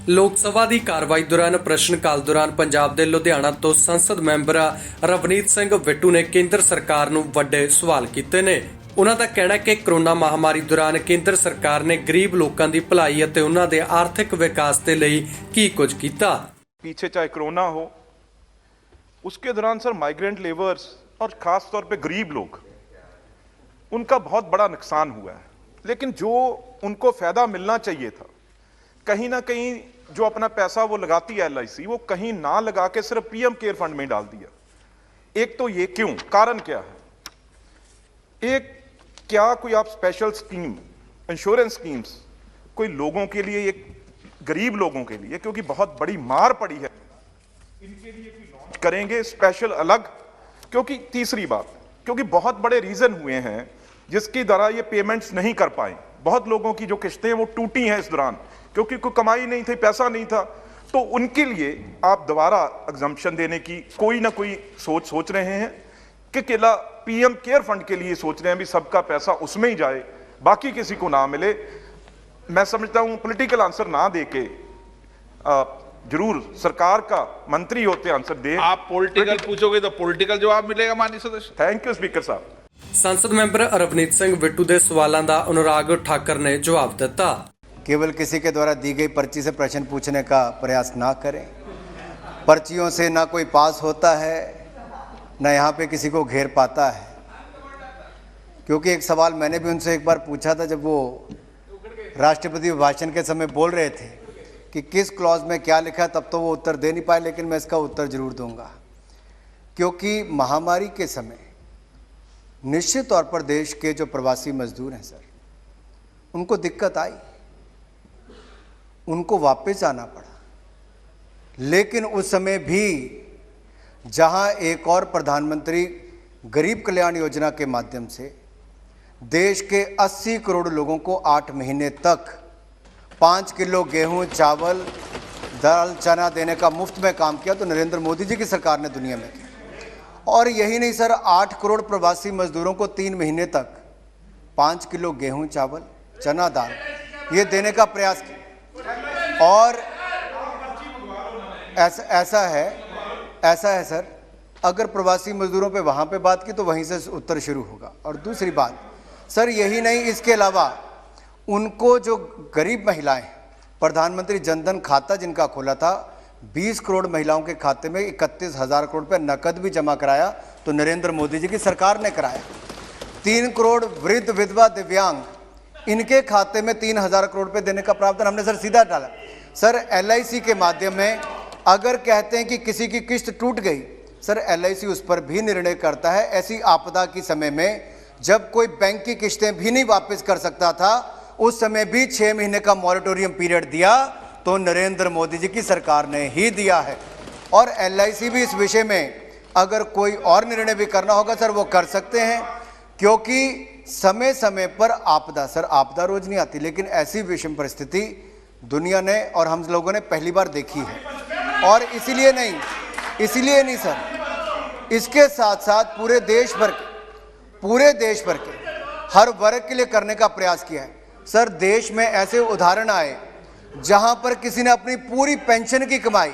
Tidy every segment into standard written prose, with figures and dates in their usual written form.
ਲੋਕ ਸਭਾ ਦੀ ਕਾਰਵਾਈ ਦੌਰਾਨ ਪ੍ਰਸ਼ਨ ਕਾਲ ਦੌਰਾਨ ਪੰਜਾਬ ਦੇ ਲੁਧਿਆਣਾ ਤੋਂ ਸੰਸਦ ਮੈਂਬਰ ਰਵਨੀਤ ਸਿੰਘ ਬਿੱਟੂ ਨੇ ਕੇਂਦਰ ਸਰਕਾਰ ਨੂੰ ਵੱਡੇ ਸਵਾਲ ਕੀਤੇ ਨੇ। ਉਹਨਾਂ ਦਾ ਕਹਿਣਾ ਹੈ ਕਿ ਕੋਰੋਨਾ ਮਹਾਮਾਰੀ ਦੌਰਾਨ ਕੇਂਦਰ ਸਰਕਾਰ ਨੇ ਗਰੀਬ ਲੋਕਾਂ ਦੀ ਭਲਾਈ ਅਤੇ ਉਹਨਾਂ ਦੇ ਆਰਥਿਕ ਵਿਕਾਸ ਦੇ ਲਈ ਕੀ ਕੁਝ ਕੀਤਾ। पीछे चाहे कोरोना हो, उसके दौरान सर माइग्रेंट लेबर्स और ख़ास तौर पे गरीब लोग, उनका बहुत बड़ा नुकसान हुआ है। लेकिन जो उनको फ़ायदा मिलना चाहिए था, कहीं ना कहीं जो अपना पैसा वो लगाती है LIC, वो कहीं ना लगा के सिर्फ PM केयर फंड में डाल दिया। एक तो ये क्यों, कारण क्या है? एक, क्या कोई आप स्पेशल स्कीम, इंश्योरेंस स्कीम्स कोई लोगों के लिए, एक गरीब लोगों के लिए, क्योंकि बहुत बड़ी मार पड़ी है, इनके लिए कोई लॉन्च करेंगे स्पेशल अलग? क्योंकि तीसरी बात, क्योंकि बहुत बड़े रीजन हुए हैं जिसकी द्वारा ये पेमेंट्स नहीं कर पाए। बहुत लोगों की जो किस्तें वो टूटी हैं इस दौरान, क्योंकि कोई कमाई नहीं थी, पैसा नहीं था। तो उनके लिए आप दोबारा एग्जम्पशन देने की कोई ना कोई सोच रहे हैं कि केवल PM केयर फंड के लिए सोच रहे हैं भी सबका पैसा उसमें ही जाए, बाकी किसी को ना मिले। मैं समझता हूं पॉलिटिकल आंसर ना देके जरूर सरकार का मंत्री होते आंसर दे। आप पॉलिटिकल पूछोगे तो पॉलिटिकल जवाब मिलेगा माननीय सदस्य। थैंक यू स्पीकर साहब। ਸੰਸਦ ਮੈਂਬਰ ਰਵਨੀਤ ਸਿੰਘ ਬਿੱਟੂ ਦੇ ਸਵਾਲਾਂ ਦਾ अनुराग ठाकर ने जवाब ਦਿੱਤਾ। केवल किसी के द्वारा दी गई पर्ची से प्रश्न पूछने का प्रयास ना करें। पर्चियों से ना कोई पास होता है, ना यहाँ पे किसी को घेर पाता है। क्योंकि एक सवाल मैंने भी उनसे एक बार पूछा था जब वो राष्ट्रपति भाषण के समय बोल रहे थे कि किस क्लॉज में क्या लिखा है, तब तो वो उत्तर दे नहीं पाए, लेकिन मैं इसका उत्तर जरूर दूंगा। क्योंकि महामारी के समय निश्चित तौर पर देश के जो प्रवासी मजदूर हैं सर, उनको दिक्कत आई, उनको वापस आना पड़ा। लेकिन उस समय भी जहां एक और प्रधानमंत्री गरीब कल्याण योजना के माध्यम से देश के 80 करोड़ लोगों को 8 महीने तक 5 किलो गेहूं, चावल, दाल, चना देने का मुफ्त में काम किया, तो नरेंद्र मोदी जी की सरकार ने दुनिया में किया। और यही नहीं सर, 8 करोड़ प्रवासी मजदूरों को 3 महीने तक 5 किलो गेहूं, चावल, चना दाल ये देने का प्रयास किया। और ऐसा है सर, अगर प्रवासी मजदूरों पे वहाँ पे बात की तो वहीं से उत्तर शुरू होगा। और दूसरी बात सर, यही नहीं, इसके अलावा उनको जो गरीब महिलाएं, प्रधानमंत्री जनधन खाता जिनका खोला था, 20 करोड़ महिलाओं के खाते में 31,000 करोड़ रुपये नकद भी जमा कराया, तो नरेंद्र मोदी जी की सरकार ने कराया। 3 करोड़ वृद्ध, विधवा, दिव्यांग, इनके खाते में 3,000 करोड़ रुपये देने का प्रावधान हमने सर सीधा डाला। सर LIC के माध्यम में अगर कहते हैं कि किसी की किस्त टूट गई, सर LIC उस पर भी निर्णय करता है। ऐसी आपदा के समय में जब कोई बैंक की किस्तें भी नहीं वापस कर सकता था, उस समय भी 6 महीने का मॉरेटोरियम पीरियड दिया, तो नरेंद्र मोदी जी की सरकार ने ही दिया है। और LIC भी इस विषय में अगर कोई और निर्णय भी करना होगा सर, वो कर सकते हैं। क्योंकि समय समय पर आपदा, सर आपदा रोज नहीं आती, लेकिन ऐसी विषम परिस्थिति दुनिया ने और हम लोगों ने पहली बार देखी है। और इसीलिए नहीं सर, इसके साथ साथ पूरे देश भर के हर वर्ग के लिए करने का प्रयास किया है। सर देश में ऐसे उदाहरण आए जहां पर किसी ने अपनी पूरी पेंशन की कमाई,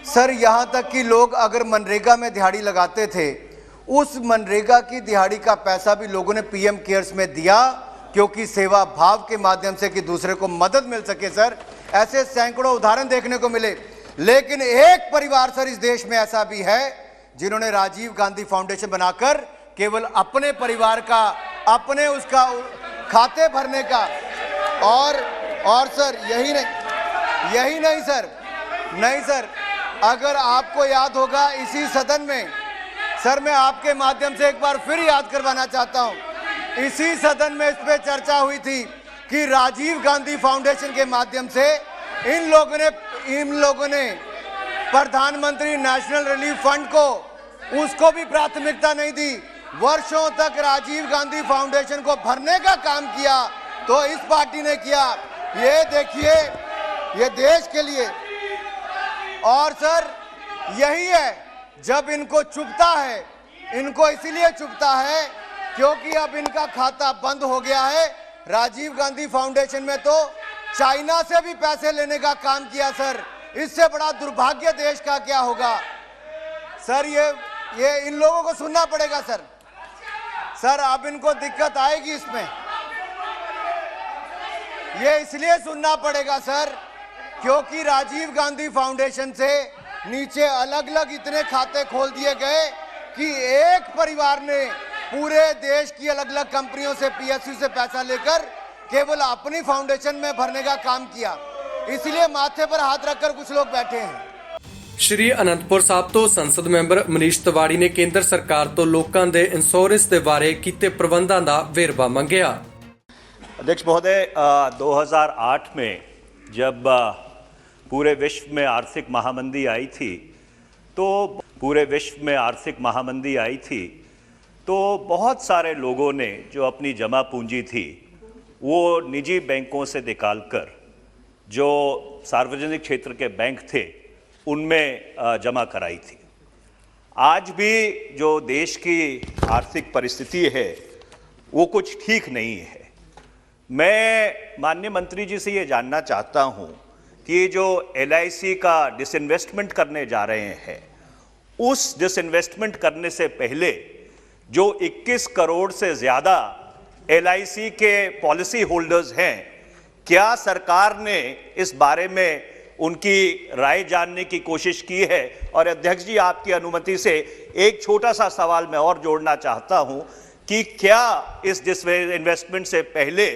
सर यहां तक कि लोग अगर मनरेगा में दिहाड़ी लगाते थे, उस मनरेगा की दिहाड़ी का पैसा भी लोगों ने PM केयर्स में दिया, क्योंकि सेवा भाव के माध्यम से कि दूसरे को मदद मिल सके। सर ऐसे सैकड़ों उदाहरण देखने को मिले। लेकिन एक परिवार सर इस देश में ऐसा भी है जिन्होंने राजीव गांधी फाउंडेशन बनाकर केवल अपने परिवार का, अपने उसका खाते भरने का, और सर यही नहीं सर, अगर आपको याद होगा इसी सदन में सर, मैं आपके माध्यम से एक बार फिर याद करवाना चाहता हूं, इसी सदन में इस पे चर्चा हुई थी कि राजीव गांधी फाउंडेशन के माध्यम से इन लोगों ने प्रधानमंत्री नेशनल रिलीफ फंड को, उसको भी प्राथमिकता नहीं दी। वर्षों तक राजीव गांधी फाउंडेशन को भरने का काम किया, तो इस पार्टी ने किया। ये देखिए, ये देश के लिए। और सर यही है, जब इनको चुभता है, इनको इसीलिए चुभता है क्योंकि अब इनका खाता बंद हो गया है। राजीव गांधी फाउंडेशन में तो चाइना से भी पैसे लेने का काम किया सर। इससे बड़ा दुर्भाग्य देश का क्या होगा सर। ये इन लोगों को सुनना पड़ेगा सर। सर अब इनको दिक्कत आएगी इसमें, ये इसलिए सुनना पड़ेगा सर क्योंकि राजीव गांधी फाउंडेशन से नीचे अलग अलग इतने खाते खोल दिए गए कि एक परिवार ने पूरे देश की अलग अलग कंपनियों से, पीएसयू से पैसा लेकर केवल अपनी फाउंडेशन में भरने का काम किया। इसलिए माथे पर हाथ रखकर कुछ लोग बैठे हैं। ਸ਼੍ਰੀ ਅਨੰਦਪੁਰ ਸਾਹਿਬ ਤੋਂ ਸੰਸਦ ਮੈਂਬਰ ਮਨੀਸ਼ ਤਿਵਾੜੀ ਨੇ ਕੇਂਦਰ ਸਰਕਾਰ ਤੋਂ ਲੋਕਾਂ ਦੇ ਇੰਸ਼ੋਰੈਂਸ ਦੇ ਬਾਰੇ ਕੀਤੇ ਪ੍ਰਬੰਧਾਂ ਦਾ ਵੇਰਵਾ ਮੰਗਿਆ। अध्यक्ष महोदय, 2008 में जब पूरे विश्व में आर्थिक महामंदी आई थी तो बहुत सारे लोगों ने जो अपनी जमा पूंजी थी वो निजी बैंकों से निकालकर जो सार्वजनिक क्षेत्र के बैंक थे उनमें जमा कराई थी। आज भी जो देश की आर्थिक परिस्थिति है वो कुछ ठीक नहीं है। मैं माननीय मंत्री जी से ये जानना चाहता हूँ कि जो LIC का डिसइन्वेस्टमेंट करने जा रहे हैं, उस डिसइन्वेस्टमेंट करने से पहले जो 21 करोड़ से ज़्यादा LIC के पॉलिसी होल्डर्स हैं, क्या सरकार ने इस बारे में उनकी राय जानने की कोशिश की है? और अध्यक्ष जी, आपकी अनुमति से एक छोटा सा सवाल मैं और जोड़ना चाहता हूं कि क्या इस डिसइन्वेस्टमेंट से पहले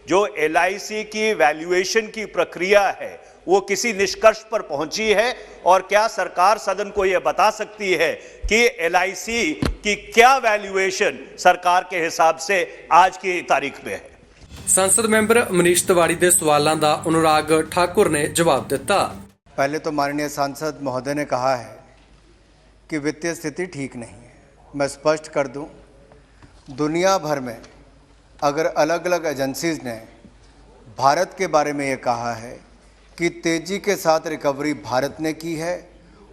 जो LIC की वैल्यूएशन की प्रक्रिया है वो किसी निष्कर्ष पर पहुंची है? और क्या सरकार सदन को यह बता सकती है कि LIC की क्या वैल्यूएशन सरकार के हिसाब से आज की तारीख में है? ਸੰਸਦ ਮੈਂਬਰ ਮਨੀਸ਼ ਤਿਵਾੜੀ ਦੇ ਸਵਾਲਾਂ ਦਾ ਅਨੁਰਾਗ ठाकुर ने जवाब ਦਿੱਤਾ। पहले तो माननीय सांसद महोदय ने कहा है कि वित्तीय स्थिति ठीक नहीं है। मैं स्पष्ट कर दूं, दुनिया भर में अगर अलग अलग एजेंसीज ने भारत के बारे में ये कहा है कि तेज़ी के साथ रिकवरी भारत ने की है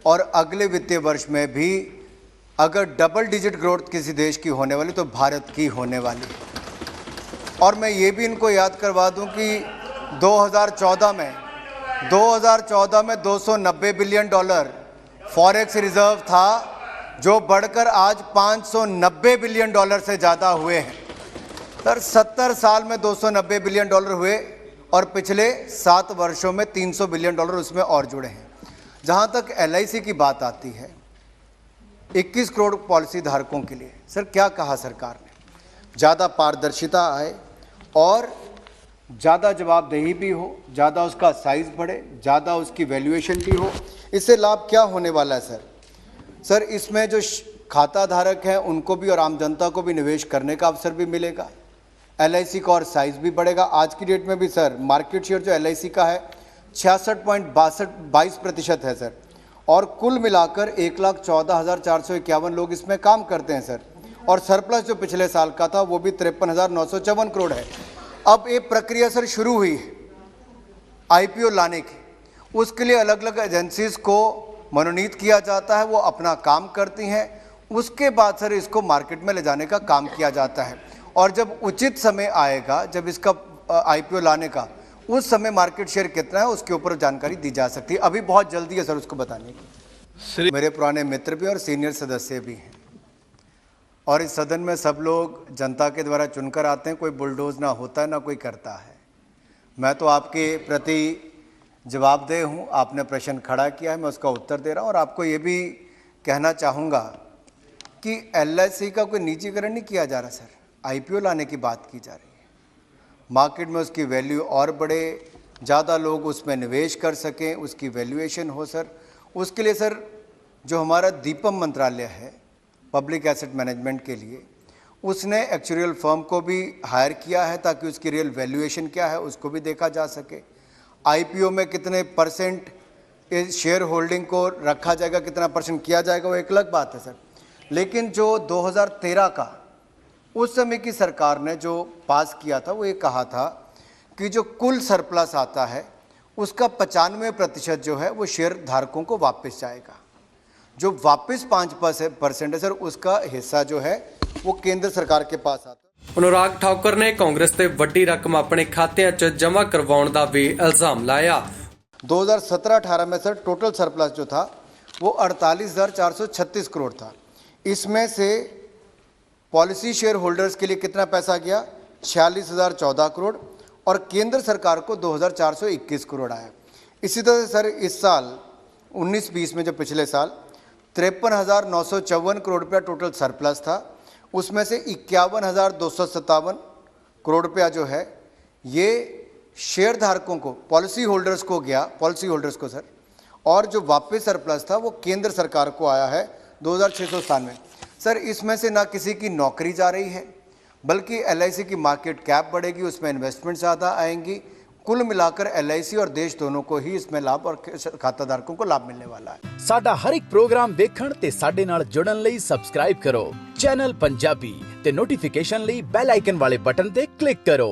और अगले वित्तीय वर्ष में भी अगर डबल डिजिट ग्रोथ किसी देश की होने वाली तो भारत की होने वाली है। और मैं ये भी इनको याद करवा दूं कि 2014 में $290 बिलियन फॉरेक्स रिजर्व था, जो बढ़कर आज $590 बिलियन से ज़्यादा हुए हैं। सर 70 साल में $290 बिलियन हुए और पिछले 7 वर्षों में $300 बिलियन उसमें और जुड़े हैं। जहाँ तक LIC की बात आती है, 21 करोड़ पॉलिसी धारकों के लिए सर क्या कहा सरकार ने? ज़्यादा पारदर्शिता आए और ज़्यादा जवाबदेही भी हो, ज़्यादा उसका साइज़ बढ़े, ज़्यादा उसकी वैल्यूएशन भी हो। इससे लाभ क्या होने वाला है सर? सर इसमें जो खाता धारक हैं उनको भी और आम जनता को भी निवेश करने का अवसर भी मिलेगा। LIC का और साइज़ भी बढ़ेगा। आज की डेट में भी सर मार्केट शेयर जो LIC का है 66.22% है सर, और कुल मिलाकर 1,14,451 लोग इसमें काम करते हैं सर। और सरप्लस जो पिछले साल का था वो भी 53,954 करोड़ है। अब एक प्रक्रिया सर शुरू हुई है IPO लाने की। उसके लिए अलग अलग एजेंसीज को मनोनीत किया जाता है, वो अपना काम करती हैं। उसके बाद सर इसको मार्केट में ले जाने का काम किया जाता है, और जब उचित समय आएगा, जब इसका IPO लाने का, उस समय मार्केट शेयर कितना है उसके ऊपर जानकारी दी जा सकती है। अभी बहुत जल्दी है सर उसको बताने की। मेरे पुराने मित्र भी और सीनियर सदस्य भी हैं, और इस सदन में सब लोग जनता के द्वारा चुनकर आते हैं। कोई बुलडोज ना होता है ना कोई करता है। मैं तो आपके प्रति जवाबदेह हूँ। आपने प्रश्न खड़ा किया है, मैं उसका उत्तर दे रहा हूँ। और आपको ये भी कहना चाहूँगा कि LIC का कोई निजीकरण नहीं किया जा रहा सर, IPO लाने की बात की जा रही है। मार्केट में उसकी वैल्यू और बढ़े, ज़्यादा लोग उसमें निवेश कर सकें, उसकी वैल्यूएशन हो सर। उसके लिए सर जो हमारा दीपम मंत्रालय है पब्लिक एसेट मैनेजमेंट के लिए, उसने एक्चुरियल फर्म को भी हायर किया है ताकि उसकी रियल वैल्यूएशन क्या है उसको भी देखा जा सके। IPO में कितने परसेंट इस शेयर होल्डिंग को रखा जाएगा, कितना परसेंट किया जाएगा, वो एक अलग बात है सर। लेकिन जो 2013 का उस समय की सरकार ने जो पास किया था वो ये कहा था कि जो कुल सरप्लस आता है उसका 95% जो है वो शेयर धारकों को वापस जाएगा। जो वापस 5% है सर, उसका हिस्सा जो है वो केंद्र सरकार के पास आता है। अनुराग ठाकुर ने कांग्रेस ते वड्डी रकम अपने खात्यां 'च जमा करवाउण दा भी इल्जाम लाया। 2017-18 में सर टोटल सरप्लस जो था वो 48,436 करोड़ था। इसमें से पॉलिसी शेयर होल्डर्स के लिए कितना पैसा गया? 46,014 करोड़ और केंद्र सरकार को 2,421 करोड़ आया। इसी तरह से सर इस साल 19-20 में जो पिछले साल 53,954 करोड़ रुपया टोटल सरप्लस था, उसमें से 51,257 करोड़ रुपया जो है ये शेयर धारकों को, पॉलिसी होल्डर्स को गया, पॉलिसी होल्डर्स को सर, और जो वापस सरप्लस था वो केंद्र सरकार को आया है 2,697। सर इसमें से ना किसी की नौकरी जा रही है, बल्कि LIC की मार्केट कैप बढ़ेगी, उसमें इन्वेस्टमेंट ज़्यादा आएंगी। कुल मिलाकर LIC और देश दोनों को ही इसमें लाभ और खाताधारकों को लाभ मिलने वाला है। साडा हर एक प्रोग्राम देखण ते साडे नाल जुड़न लई सबसक्राइब करो चैनल पंजाबी ते नोटिफिकेशन लई बेल आइकन वाले बटन ते क्लिक करो।